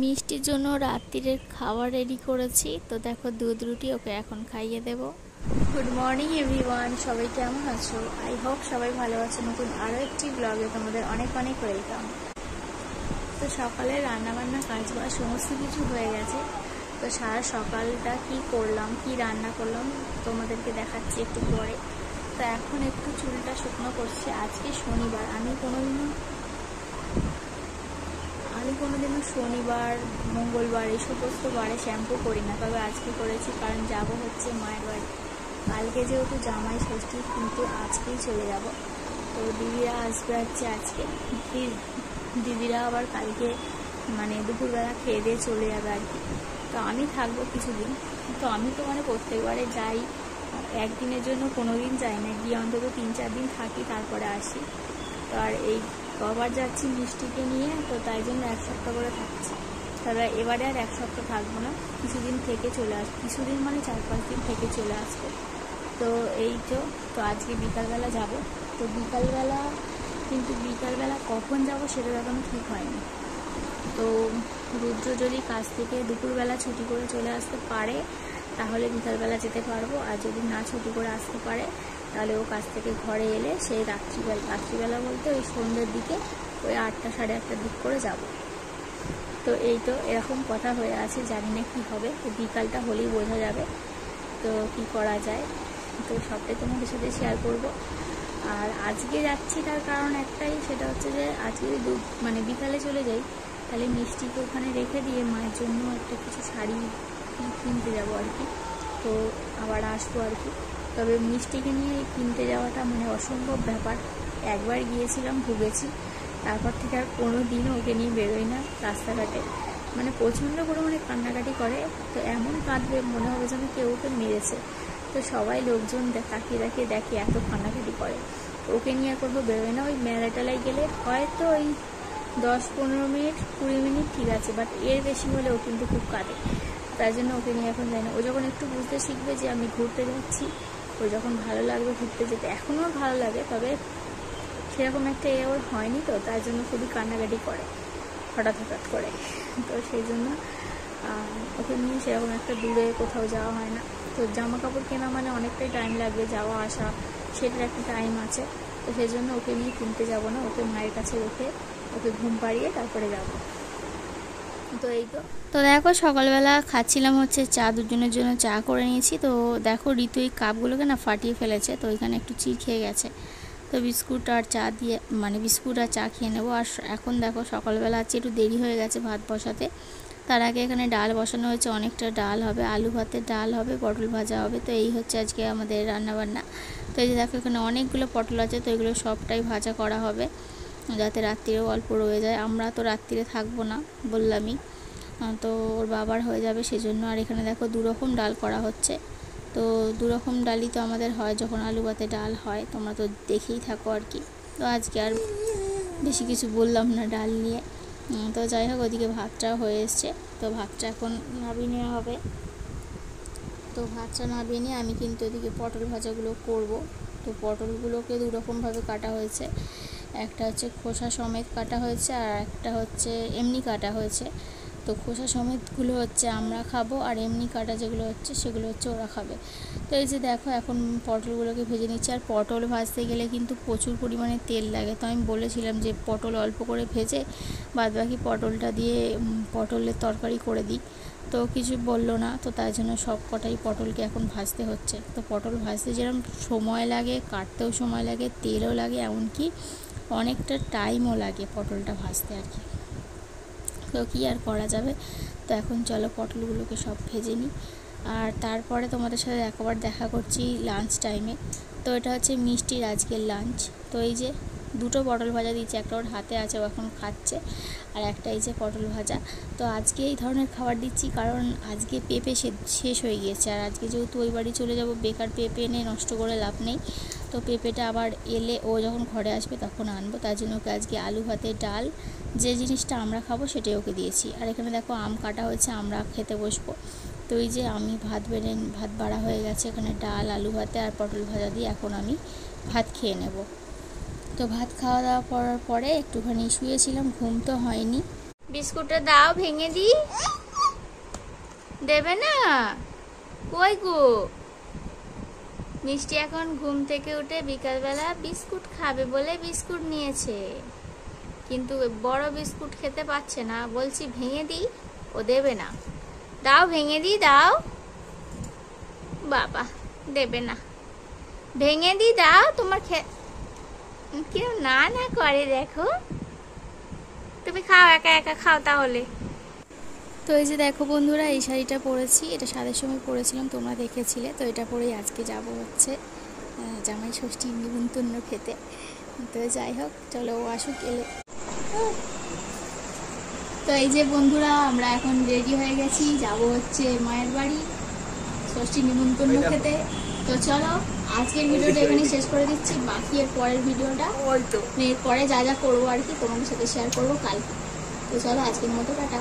মিষ্টির জন্য রাত্রিরের খাবার রেডি করেছি। তো দেখো দুধ রুটি ওকে এখন খাইয়ে দেব। গুড মর্নিং এভরিওয়ান, সবাই কেমন আছো? আই হোপ সবাই ভালো আছে। নতুন আরও একটি ব্লগে তোমাদের অনেক অনেক ওয়েলকাম। তো সকালে রান্নাবান্না কাজবাজ সমস্ত কিছু হয়ে গেছে। তো সারা সকালটা কি করলাম, কি রান্না করলাম তোমাদেরকে দেখাচ্ছি একটু পরে। তো এখন একটু চুলটা শুকনো করছি। আজকে শনিবার, আমি কোনোদিনও শনিবার মঙ্গলবার এই সমস্ত বারে শ্যাম্পু করি না, তবে আজকে করেছি কারণ যাব হচ্ছে মায়ের বাড়ি। কালকে যেহেতু জামাই ষষ্ঠী, কিন্তু আজকেই চলে যাব। তো দিদিরা আসবে হচ্ছে আজকে। দিদিরা আবার কালকে মানে দুপুরবেলা খেয়ে দিয়ে চলে যাবে আর কি। তো আমি থাকবো কিছুদিন। তো আমি তো প্রত্যেকবারে যাই, একদিনের জন্য কোনো দিন যাই না, গিয়ে অন্তত 3-4 দিন থাকি, তারপরে আসি। তো আর এই কবার যাচ্ছি মিষ্টিকে নিয়ে, তো তাই জন্য 1 সপ্তাহ করে থাকছি। তবে এবারে আর 1 সপ্তাহ থাকবো না, কিছুদিন থেকে চলে আসবো। কিছুদিন 4-5 দিন থেকে চলে আসবো। তো এই তো আজকে বিকালবেলা যাব। তো বিকালবেলা কখন যাব সেটা এখনো ঠিক হয়নি। তো রুদ্র যদি কাজ থেকে দুপুরবেলা ছুটি করে চলে আসতে পারে তাহলে বিকালবেলা যেতে পারবো, আর যদি না ছুটি করে আসতে পারে তাহলে ও কাজ থেকে ঘরে এলে সেই রাত্রিবেলা বলতে ওই সন্ধ্যের দিকে, ওই 8টা সাড়ে 8টার দিক করে যাব। তো এরকম কথা হয়ে আছে, জানি না কী হবে। বিকালটা হলেই বোঝা যাবে তো কি করা যায়। তো সবটাই তোমাদের সাথে শেয়ার করব। আর আজকে যাচ্ছি তার কারণ একটাই, সেটা হচ্ছে যে আজকে যদি বিকালে চলে যাই তাহলে মিষ্টিকে ওখানে রেখে দিয়ে মায়ের জন্য একটা কিছু শাড়ি কিনতে যাব আর কি। তো আবার আসবো আর কি। তবে মিষ্টিকে নিয়ে কিনতে যাওয়াটা অসম্ভব ব্যাপার। একবার গিয়েছিলাম, ভুগেছি। তারপর থেকে আর কোনো দিনও ওকে নিয়ে বেরোই না রাস্তাঘাটে। প্রচণ্ড পরিমাণে কান্নাকাটি করে। তো এমন কাঁদবে মনে হবে যেন কেউ ওকে মেরেছে। তো সবাই লোকজন তাকিয়ে দেখে এত কান্নাকাটি করে। ওকে নিয়ে আর কোথাও বেরোয় না। ওই মেলায় গেলে হয়তো ওই 10-15 মিনিট 20 মিনিট ঠিক আছে, বাট এর বেশি হলে ও কিন্তু খুব কাঁদে। তাই জন্য ওকে নিয়ে এখন যায় না। ও যখন একটু বুঝতে শিখবে যে আমি ঘুরতে যাচ্ছি, ও যখন ভালো লাগবে ঘুরতে যেতে, এখনও ভালো লাগে, তবে সেরকম একটা ওর হয়নি। তো তার জন্য খুবই কান্নাকাটি করে হঠাৎ করে। তো সেই জন্য ওকে নিয়ে সেরকম একটা দূরে কোথাও যাওয়া হয় না। তো জামা কাপড় কেনা অনেকটাই টাইম লাগবে, যাওয়া আসা সেটার একটা টাইম আছে। তো সেই জন্য ওকে নিয়ে কিনতে যাব না, ওকে মায়ের কাছে রেখে ওকে ঘুম পাড়িয়ে তারপরে যাব। তো দেখো সকালবেলা খাচ্ছিলাম হচ্ছে চা, দুজনের জন্য চা করে নিয়েছি। তো দেখো ঋতু এই কাপগুলোকে ফাটিয়ে ফেলেছে, তো এখানে একটু চিড় খেয়ে গেছে। তো বিস্কুট আর চা দিয়ে বিস্কুট আর চা খেয়ে নেবো। আর এখন দেখো সকালবেলা আজকে একটু দেরি হয়ে গেছে ভাত বসাতে। তার আগে এখানে ডাল বসানো হয়েছে, অনেকটা ডাল হবে, আলু ভাতের ডাল হবে, পটল ভাজা হবে। তো এই হচ্ছে আজকে আমাদের রান্নাবান্না। তো এই যে দেখো এখানে অনেকগুলো পটল আছে, তো এগুলো সবটাই ভাজা করা হবে যাতে রাত্রিরেও অল্প রয়ে যায়। আমরা তো রাত্রিরে থাকবো না বললামই, তো ওর বাবার হয়ে যাবে সেজন্য। আর এখানে দেখো 2 রকম ডাল করা হচ্ছে। তো 2 রকম ডালই তো আমাদের হয় যখন আলু ভাতে ডাল হয়, তোমরা তো দেখেই থাকো আর কি। তো আজকে আর বেশি কিছু বললাম না ডাল নিয়ে। তো যাই হোক, ওদিকে ভাতটা হয়ে এসছে। তো ভাতটা এখন নামিয়ে নেওয়া হবে। তো ভাতটা নামিয়ে নিয়ে আমি কিন্তু এদিকে পটল ভাজাগুলো করব। তো পটলগুলোকে 2 রকমভাবে কাটা হয়েছে, একটা হচ্ছে খোসা সমেত কাটা হয়েছে, আর একটা হচ্ছে এমনি কাটা হয়েছে। তো খোসা সমেতগুলো হচ্ছে আমরা খাবো, আর এমনি কাটা যেগুলো হচ্ছে সেগুলো হচ্ছে ওরা খাবে। তো এই যে দেখো এখন পটলগুলোকে ভেজে নিচ্ছি। আর পটল ভাজতে গেলে কিন্তু প্রচুর পরিমাণে তেল লাগে। তো আমি বলেছিলাম যে পটল অল্প করে ভেজে বাদবাকি পটলটা দিয়ে পটলের তরকারি করে দিই। তো কিছু বললো না, তো তাই জন্য সব কটাই পটলকে এখন ভাজতে হচ্ছে। তো পটল ভাজতে যেরকম সময় লাগে, কাটতেও সময় লাগে, তেলও লাগে, এমনকি অনেকটা টাইমও লাগে পটলটা ভাজতে আর কি। তো কী আর করা যাবে। তো এখন চলো পটলগুলোকে সব ভেজে নিই, আর তারপরে তোমাদের সাথে একবার দেখা করছি লাঞ্চ টাইমে। তো এটা হচ্ছে মিষ্টির আজকের লাঞ্চ। তো এই যে 2টো পটল ভাজা দিয়েছে, একটা ওর হাতে আছে, ও এখন খাচ্ছে, আর একটা এই যে পটল ভাজা। তো আজকে এই ধরনের খাবার দিচ্ছি কারণ আজকে পেঁপে শেষ হয়ে গিয়েছে, আর আজকে যেহেতু ওই বাড়ি চলে যাব, বেকার পেঁপে এনে নষ্ট করে লাভ নেই। তো পেঁপেটা আবার এলে ও যখন ঘরে আসবে তখন আনবো, তার জন্য ওকে আজকে আলু ভাতে ডাল, যে জিনিসটা আমরা খাবো সেটাই ওকে দিয়েছি। আর এখানে দেখো আম কাটা হয়েছে, আমরা খেতে বসবো। তো এই যে আমি ভাত বাড়া হয়ে গেছে, এখানে ডাল, আলু ভাতে আর পটল ভাজা দিয়ে এখন আমি ভাত খেয়ে নেব। তো ভাত খাওয়া দাওয়া করার পরে একটুখানি শুয়েছিলাম, ঘুম তো হয়নি। বিস্কুটটা দাও, ভেঙে দি। দেবে না? কই গো? মিষ্টি এখন ঘুম থেকে উঠে বিকালবেলা বিস্কুট খাবে বলে বিস্কুট নিয়েছে, কিন্তু বড় বিস্কুট খেতে পাচ্ছে না। বলছি ভেঙে দি, ও দেবে না। দাও, ভেঙে দি, দাও। বাবা দেবে না, ভেঙে দি দাও। তোমার কেউ না না করে, দেখো। তুমি খাও, একা একা খাও তাহলে। তো এই যে দেখো বন্ধুরা, এই শাড়িটা পরেছি, এটা সাদের সময় পরেছিলাম, তোমরা দেখেছিলে। তো এটা পরেই আজকে যাব হচ্ছে জামাই ষষ্ঠী নিমন্ত্রণ খেতে। তো যাই হোক, চলো ও আসুক, এলে। তো এই যে বন্ধুরা, আমরা এখন রেডি হয়ে গেছি, যাব হচ্ছে মায়ের বাড়ি ষষ্ঠী নিমন্ত্রণ খেতে। তো চলো, আজকের ভিডিওটা এখানে শেষ করে দিচ্ছি। বাকি এর পরের ভিডিওটা এর পরে যা যা করবো আর কি তোমাদের সাথে শেয়ার করবো কালকে। তো চলো, আজকের মতো টাটা।